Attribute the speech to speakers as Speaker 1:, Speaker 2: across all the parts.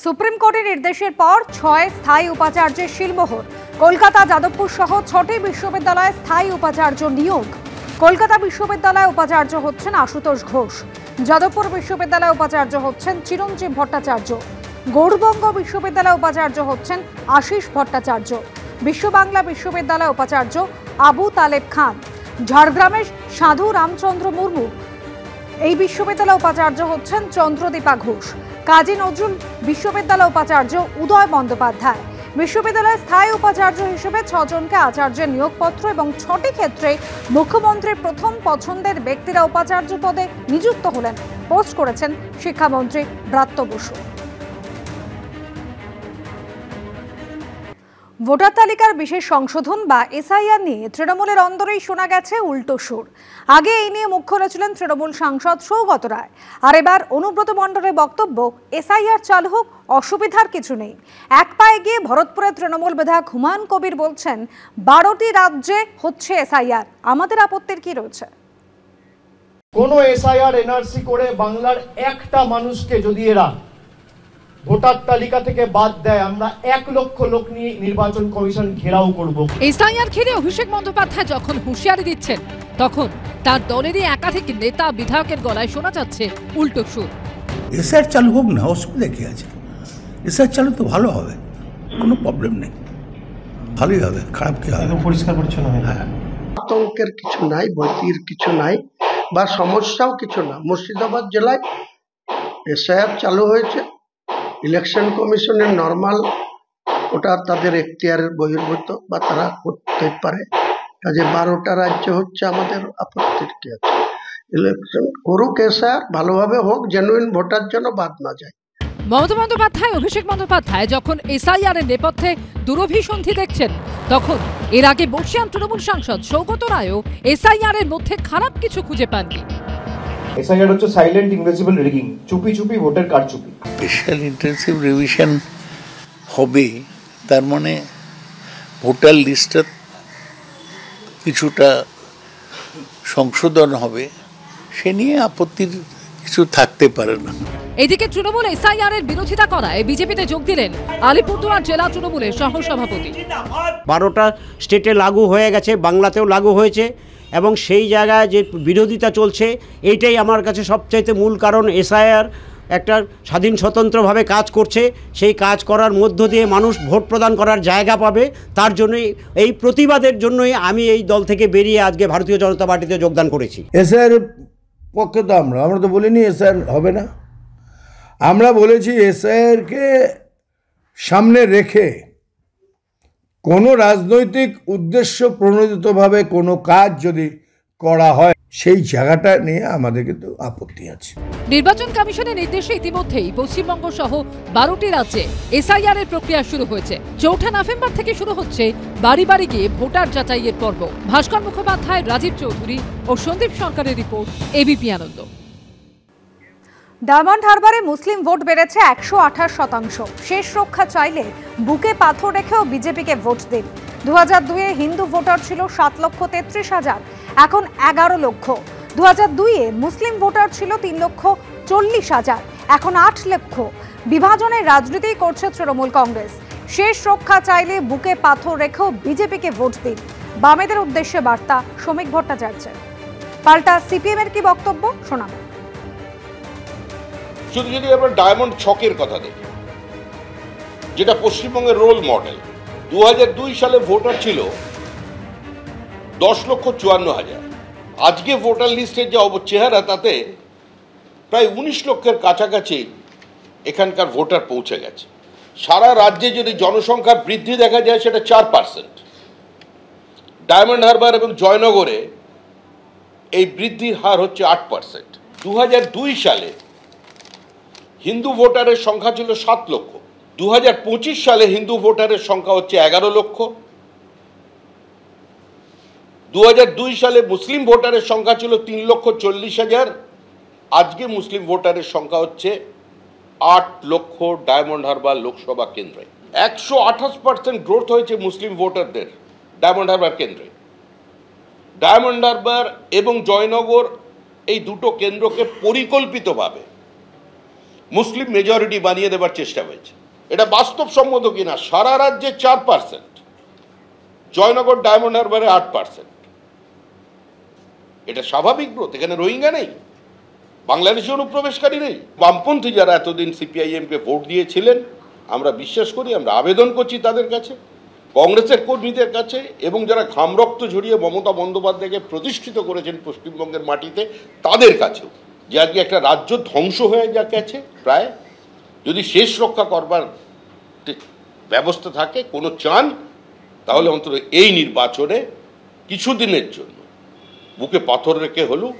Speaker 1: Supreme কোর্টের নির্দেশের পর ৬ স্থায়ী উপাচার্যের শিলমোহর। কলকাতা, যাদবপুর সহ ৬টি বিশ্ববিদ্যালয়ে স্থায়ী উপাচার্য নিয়োগ। কলকাতা বিশ্ববিদ্যালয়ে উপাচার্য হচ্ছেন আশুতোষ ঘোষ, যাদবপুর বিশ্ববিদ্যালয়ে উপাচার্য হচ্ছেন চিরঞ্জীব ভট্টাচার্য, গৌড়বঙ্গ বিশ্ববিদ্যালয়ে উপাচার্য হচ্ছেন আশিস ভট্টাচার্য, বিশ্ববাংলা বিশ্ববিদ্যালয়ে উপাচার্য আবু তালেব খান, ঝাড়গ্রামের সাধু রামচন্দ্র মুর্মু এই বিশ্ববিদ্যালয়ে উপাচার্য হচ্ছেন চন্দ্রদীপা ঘোষ, কাজী নজরুল বিশ্ববিদ্যালয় উপাচার্য উদয় বন্দ্যোপাধ্যায়। বিশ্ববিদ্যালয়ের স্থায়ী উপাচার্য হিসেবে ৬ জনকে আচার্যের নিয়োগপত্র এবং ৬টি ক্ষেত্রে মুখ্যমন্ত্রীর প্রথম পছন্দের ব্যক্তিরা উপাচার্য পদে নিযুক্ত হলেন, পোস্ট করেছেন শিক্ষামন্ত্রী ব্রাত্য বসু। ভোটার তালিকার বিশেষ সংশোধন বা এসআইআর নিয়ে তৃণমূলের অন্দরেই শোনা গেছে উল্টো সুর। আগে এই নিয়ে মুখ খুলেছিলেন তৃণমূল সাংসদ সৌগত রায়, আর এবার অনুব্রত মণ্ডলের বক্তব্য এসআইআর চালু হোক, অসুবিধার কিছু নেই। এক পায়ে গিয়ে ভরতপুরের তৃণমূল বিধায়ক হুমায়ুন কবির বলছেন ১২টি রাজ্যে হচ্ছে এসআইআর, আমাদের আপত্তির কি রয়েছে?
Speaker 2: কোন এসআইআর এনআরসি করে বাংলার একটা মানুষকে যদি এরা ভোটার তালিকা থেকে বাদ দেয়, আমরা ১ লক্ষ লোক নিয়ে নির্বাচন কমিশন ঘেরাও করব।
Speaker 3: এসআইআর ঘিরে অভিষেক বন্দ্যোপাধ্যায় যখন হুঁশিয়ারি দিচ্ছেন, তখন তার দলেরই একাধিক নেতা বিধায়কের গলায় শোনা যাচ্ছে উল্টো সুর।
Speaker 4: এসআইআর চালু হোক না, অসুবিধা কি আছে? এসআইআর চালু তো ভালো হবে, কোনো প্রবলেম নেই, ভালোই হবে, খারাপ কি হবে?
Speaker 5: পরিষ্কার পরিচ্ছন্ন হবে।
Speaker 4: হ্যাঁ,
Speaker 6: আতঙ্কের কিছু নাই, ভীতির কিছু নাই, বা সমস্যাও কিছু না। মুর্শিদাবাদ জেলায় এসআইআর চালু হয়েছে, ইলেকশন কমিশনের নর্মাল, ওটা তাদের এখতিয়ারের বহির্ভূত বা তারা করতে পারে। কাজে ১২টা রাজ্য হচ্ছে, আমাদের আপত্তির কি আছে? ইলেকশন করুক, এসআইআর ভালোভাবে হোক, জেনুইন ভোটার যেন বাদ না যায়।
Speaker 3: মমতা বন্দ্যোপাধ্যায়, অভিষেক বন্দ্যোপাধ্যায় যখন এসআইআর এর নেপথ্যে দুরভিসন্ধি দেখছেন, তখন এর আগে বর্ষিয়ান তৃণমূল সাংসদ সৌগত রায়ও এসআইআর এর মধ্যে খারাপ কিছু খুঁজে পাননি।
Speaker 2: এসআইআর হচ্ছে সাইলেন্ট ইনভিজিবল রিগিং, চুপি চুপি ভোটার কার্ড চুপি।
Speaker 4: স্পেশাল ইন্টেনসিভ রিভিশন হবে, তার মানে ভোটার লিস্টটা কিছুটা সংশোধন হবে, সে নিয়ে আপত্তির কিছু থাকতে পারে না।
Speaker 3: এদিকে তৃণমূল এসআইআর এর বিরোধিতা করায় বিজেপিতে যোগ দিলেন আলিপুরদুয়ার জেলা তৃণমূলের সহসভাপতি।
Speaker 7: 12টা স্টেটে লাগু হয়ে গেছে, বাংলাতেও লাগু হয়েছে, এবং সেই জায়গায় যে বিরোধিতা চলছে, এইটাই আমার কাছে সবচাইতে মূল কারণ। এসআইআর একটা স্বাধীন স্বতন্ত্রভাবে কাজ করছে, সেই কাজ করার মধ্য দিয়ে মানুষ ভোট প্রদান করার জায়গা পাবে। তার জন্যই, এই প্রতিবাদের জন্যই আমি এই দল থেকে বেরিয়ে আজকে ভারতীয় জনতা পার্টিতে যোগদান করেছি।
Speaker 8: এসআইআর পক্ষে তো আমরা তো বলিনি এসআইআর হবে না, আমরা বলেছি এসআইআরকে সামনে রেখে কোনো রাজনৈতিক উদ্দেশ্য প্রণোদিতভাবে কোনো কাজ যদি করা হয়, সেই জায়গাটা নিয়ে আমাদের কিন্তু আপত্তি আছে।
Speaker 3: নির্বাচন কমিশনের নির্দেশে ইতিমধ্যেই পশ্চিমবঙ্গ সহ 12টি রাজ্যে এসআইআর এর প্রক্রিয়া শুরু হয়েছে। ৪ নভেম্বর থেকে শুরু হচ্ছে বাড়ি বাড়ি গিয়ে ভোটার যাচাইয়ের পর্ব। ভাস্কর মুখোপাধ্যায়, রাজীব চৌধুরী ও সন্দীপ সরকারের রিপোর্ট, এবিপি আনন্দ।
Speaker 1: ডায়মন্ড হারবারে মুসলিম ভোট বেড়েছে ১২৮%। শেষ রক্ষা চাইলে বুকে পাথর রেখেও বিজেপিকে ভোট দিন। ২০০২-এ হিন্দু ভোটার ছিল ৭,৩৩,০০০, এখন ১১ লক্ষ। ২০০২-এ মুসলিম ভোটার ছিল ৩,৪০,০০০, এখন ৮ লক্ষ। বিভাজনের রাজনীতি করছে তৃণমূল কংগ্রেস। শেষ রক্ষা চাইলে বুকে পাথর রেখেও বিজেপিকে ভোট দিন, বামেদের উদ্দেশ্যে বার্তা শ্রমিক ভট্টাচার্যের। পাল্টা সিপিএম এর কি বক্তব্য শোনাব।
Speaker 9: যদি আমরা ডায়মন্ড ছকের কথা দেখি, যেটা পশ্চিমবঙ্গের রোল মডেল, ২০০২ সালে ভোটার ছিল ১০,৫৪,০০০। আজকে ভোটার লিস্টের যে চেহারা, তাতে প্রায় ১৯ লক্ষের কাছাকাছি এখানকার ভোটার পৌঁছে গেছে। সারা রাজ্যে যদি জনসংখ্যার বৃদ্ধি দেখা যায়, সেটা 4%। ডায়মন্ড হারবার এবং জয়নগরে এই বৃদ্ধির হার হচ্ছে 8%। ২০০২ সালে হিন্দু ভোটারের সংখ্যা ছিল ৭ লক্ষ। ২০২৫ সালে হিন্দু ভোটারের সংখ্যা হচ্ছে ১১ লক্ষ। ২০০২ সালে মুসলিম ভোটারের সংখ্যা ছিল ৩,৪০,০০০। আজকে মুসলিম ভোটারের সংখ্যা হচ্ছে ৮ লক্ষ। ডায়মন্ড হারবার লোকসভা কেন্দ্রে ১২৮% গ্রোথ হয়েছে মুসলিম ভোটারদের ডায়মন্ড হারবার কেন্দ্রে। ডায়মন্ড হারবার এবং জয়নগর, এই দুটো কেন্দ্রকে পরিকল্পিতভাবে মুসলিম মেজরিটি বানিয়ে দেবার চেষ্টা হয়েছে। এটা বাস্তবসম্মত কিনা? সারা রাজ্যে 4%, জয়নগর ডায়মন্ড হারবারে 8%। এটা স্বাভাবিক গ্রোথ? এখানে রোহিঙ্গা নেই, বাংলাদেশি অনুপ্রবেশকারী নেই। বামপন্থী যারা এতদিন সিপিআইএমকে ভোট দিয়েছিলেন, আমরা বিশ্বাস করি, আমরা আবেদন করছি তাদের কাছে, কংগ্রেসের কর্মীদের কাছে, এবং যারা ঘামরক্ত ঝরিয়ে মমতা বন্দ্যোপাধ্যায়কে প্রতিষ্ঠিত করেছেন পশ্চিমবঙ্গের মাটিতে, তাদের কাছেও, যে আজকে একটা রাজ্য ধ্বংস হয়ে যা গেছে প্রায়, যদি শেষ রক্ষা করবার ব্যবস্থা থাকে, কোনো চান, তাহলে অন্তত এই নির্বাচনে কিছুদিনের জন্য বুকে পাথর রেখে হলেও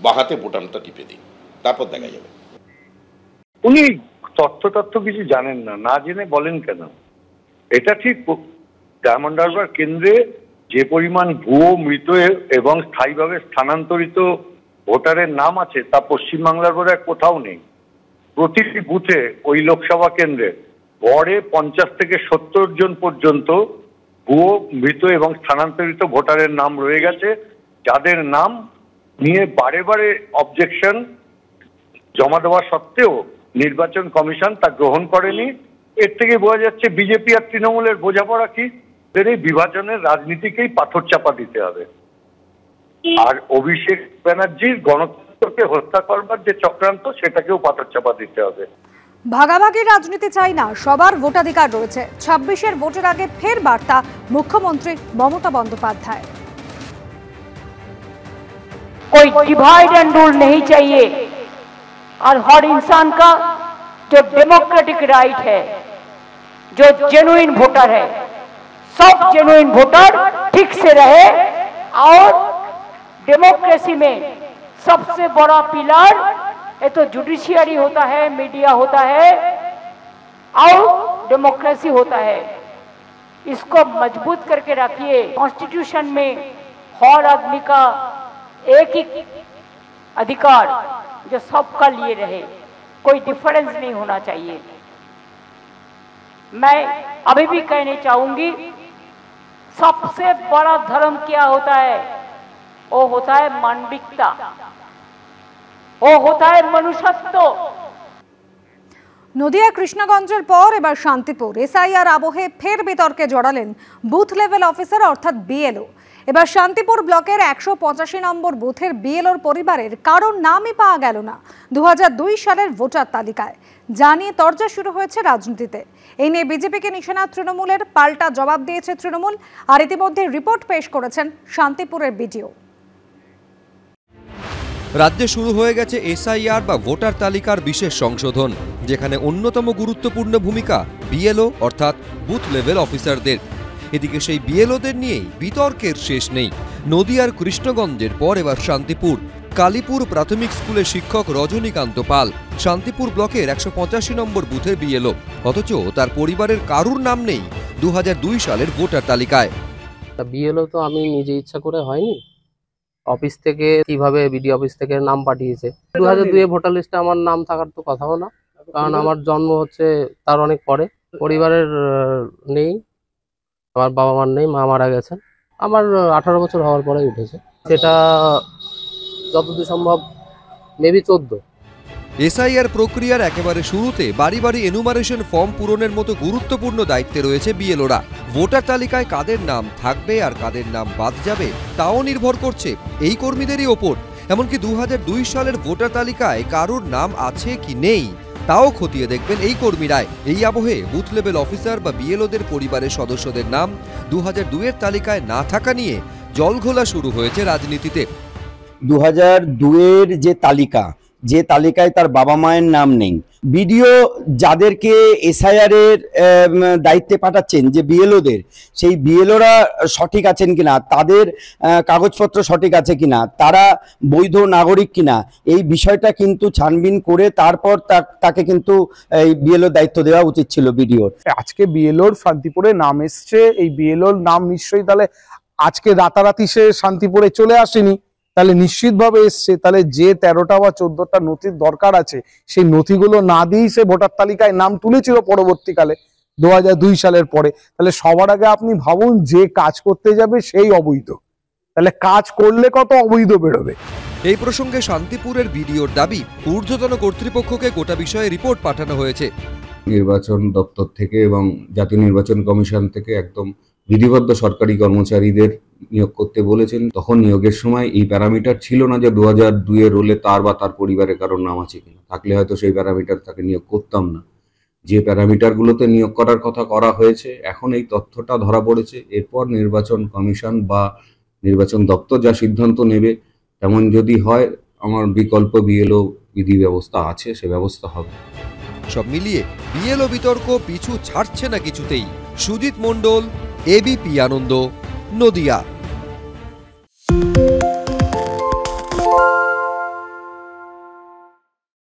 Speaker 9: বাহাতে বোতামটা টিপে দিন, তারপর দেখা যাবে।
Speaker 5: উনি তথ্য কিছু জানেন না, না জেনে বলেন কেন? এটা ঠিক, ডায়মন্ড হারবার কেন্দ্রে যে পরিমাণ ভুয়ো, মৃত এবং স্থায়ীভাবে স্থানান্তরিত ভোটারের নাম আছে তা পশ্চিমবাংলার বোধহয় কোথাও নেই। প্রতিটি বুথে ওই লোকসভা কেন্দ্রে গড়ে 50 থেকে 70 জন পর্যন্ত ভুয়ো, মৃত এবং স্থানান্তরিত ভোটারের নাম রয়ে গেছে, যাদের নাম নিয়ে বারে বারে অবজেকশন জমা দেওয়া সত্ত্বেও নির্বাচন কমিশন তা গ্রহণ করেনি। এর থেকে বোঝা যাচ্ছে বিজেপি আর তৃণমূলের বোঝাপড়া কি, এই বিভাজনের রাজনীতিকেই পাথর চাপা দিতে হবে। আর অভিষেক ব্যানার্জির গণতন্ত্রকে হত্যা করবার যে চক্রান্ত, সেটাকেও পাথর চাপা দিতে হবে।
Speaker 1: ভাগাভাগি রাজনীতি চাই না, সবার ভোটাধিকার রয়েছে। 26-এর ভোটের আগে ফের বার্তা মুখ্যমন্ত্রী মমতা বন্দ্যোপাধ্যায়।
Speaker 10: कोई डिवाइड एंड रूल नहीं चाहिए और हर इंसान का जो डेमोक्रेटिक राइट है, जो जेन्युइन वोटर है, सब जेन्युइन वोटर ठीक से रहे। और डेमोक्रेसी में सबसे बड़ा पिलर ये तो जुडिशियरी होता है, मीडिया होता है और डेमोक्रेसी होता है। इसको मजबूत करके रखिए। कॉन्स्टिट्यूशन में हर आदमी का एक ही अधिकार जो सबका लिए रहे, कोई डिफरेंस नहीं होना चाहिए। मैं अभी भी कहना चाहूंगी, सबसे बड़ा धर्म क्या होता है? वो होता है मानविकता, वो होता है मनुष्यत्व।
Speaker 1: নদিয়া কৃষ্ণগঞ্জের পর এবার শান্তিপুর। এসআইআর আবহে ফের বিতর্কে জড়ালেন বুথ লেভেল অফিসার অর্থাৎ বিএলও। এবার শান্তিপুর ব্লকের 185 নম্বর বুথের বিএলওর পরিবারের কারোর নামই পাওয়া গেল না 2002 সালের ভোটার তালিকায়। জানিয়ে তরজা শুরু হয়েছে রাজনীতিতে। এই নিয়ে বিজেপিকে নিশানা তৃণমূলের, পাল্টা জবাব দিয়েছে তৃণমূল। আর ইতিমধ্যে রিপোর্ট পেশ করেছেন শান্তিপুরের বিডিও।
Speaker 11: রাজ্যে শুরু হয়ে গেছে এসআইআর বা ভোটার তালিকার বিশেষ সংশোধন, যেখানে অন্যতম গুরুত্বপূর্ণ ভূমিকা বিএলও অর্থাৎ বুথ লেভেল অফিসারদের। এদিকে সেই বিএলওদের নিয়েই বিতর্কের শেষ নেই। নদিয়ার কৃষ্ণগঞ্জের পর এবার শান্তিপুর। কালীপুর প্রাথমিক স্কুলের শিক্ষক রজনীকান্ত পাল শান্তিপুর ব্লকের 185 নম্বর বুথের বিএলও, অথচ তার পরিবারের কারুর নাম নেই 2002 সালের ভোটার তালিকায়।
Speaker 12: বিএলও তো আমি নিজে ইচ্ছা করে হয়নি, অফিস থেকে কিভাবে বিডি অফিস থেকে নাম পাঠিয়েছে। 2002 ভোটার লিস্টে আমার নাম থাকার তো কথাও না, কারণ আমার জন্ম হচ্ছে তার অনেক পরে। পরিবারের নেই, আমার বাবা মার নেই, মা মারা গেছেন। আমার 18 বছর হওয়ার পরে উঠেছে, সেটা যতদূর সম্ভব মেবি 14।
Speaker 11: এসআইআর প্রক্রিয়ার একেবারে শুরুতে বাড়ি বাড়ি এনুমারেশন ফর্ম পূরণের মতো গুরুত্বপূর্ণ দায়িত্বে রয়েছে বিএলওরা। ভোটার তালিকায় কাদের নাম থাকবে আর কাদের নাম বাদ যাবে তাও নির্ভর করছে এই কর্মীদেরই ওপর। এমনকি 2002 সালের ভোটার তালিকায় কারোর নাম আছে কি নেই তাও খতিয়ে দেখবেন এই কর্মীরাই। এই আবহে বুথ লেভেল অফিসার বা বিএলওদের পরিবারের সদস্যদের নাম 2002-এর তালিকায় না থাকা নিয়ে জলঘোলা শুরু হয়েছে রাজনীতিতে।
Speaker 13: 2002-এর যে তালিকায় তার বাবা মায়ের নাম নেই, বিডিও যাদেরকে এসআইআর এর দায়িত্বে পাঠাচ্ছেন, যে বিএলওদের, সেই বিএলওরা সঠিক আছেন কিনা, তাদের কাগজপত্র সঠিক আছে কিনা, তারা বৈধ নাগরিক কিনা, এই বিষয়টা কিন্তু ছানবিন করে তারপর তাকে কিন্তু এই বিএলও দায়িত্ব দেওয়া উচিত ছিল বিডিওর।
Speaker 14: আজকে বিএলওর শান্তিপুরে নাম এসছে, এই বিএলওর নাম নিশ্চয়ই তাহলে আজকে রাতারাতি সে শান্তিপুরে চলে আসেনি, তাহলে নিশ্চিতভাবে এসছে। তাহলে যে 13টা বা 14টা নথির দরকার আছে, সেই নথিগুলো না দিয়েই সে ভোটার তালিকায় নাম তুলেছিল পরবর্তীকালে 2002 সালের পরে। তাহলে সবার আগে আপনি ভাবুন, যে কাজ করতে যাবে সেই অবৈধ, তাহলে কাজ করলে কত অবৈধ বেরোবে।
Speaker 11: এই প্রসঙ্গে শান্তিপুরের বিডিওর দাবি, ঊর্ধ্বতন কর্তৃপক্ষকে গোটা বিষয়ে রিপোর্ট পাঠানো হয়েছে।
Speaker 15: নির্বাচন দপ্তর থেকে এবং জাতীয় নির্বাচন কমিশন থেকে একদম বিধিবদ্ধ সরকারি কর্মচারীদের নিয়োগ করতে বলেছেন। তখন নিয়োগের সময় এই প্যারামিটার ছিল না যে 2002 রোলে তার বা তার পরিবারের কারোর নাম আছে কিনা, থাকলে হয়তো সেই প্যারামিটার তাকে নিয়োগ করতাম না। যে প্যারামিটারগুলোতে নিয়োগ করার কথা করা হয়েছে, এখন এই তথ্যটা ধরা পড়েছে। এরপর নির্বাচন কমিশন বা নির্বাচন দপ্তর যা সিদ্ধান্ত নেবে, তেমন যদি হয় আমার বিকল্প বিএলও বিধি ব্যবস্থা আছে, সে ব্যবস্থা হবে।
Speaker 11: সব মিলিয়ে বিএলও বিতর্ক পিছু ছাড়ছে না কিছুতেই। সুজিত মণ্ডল, এবিপি আনন্দ, নদিয়া।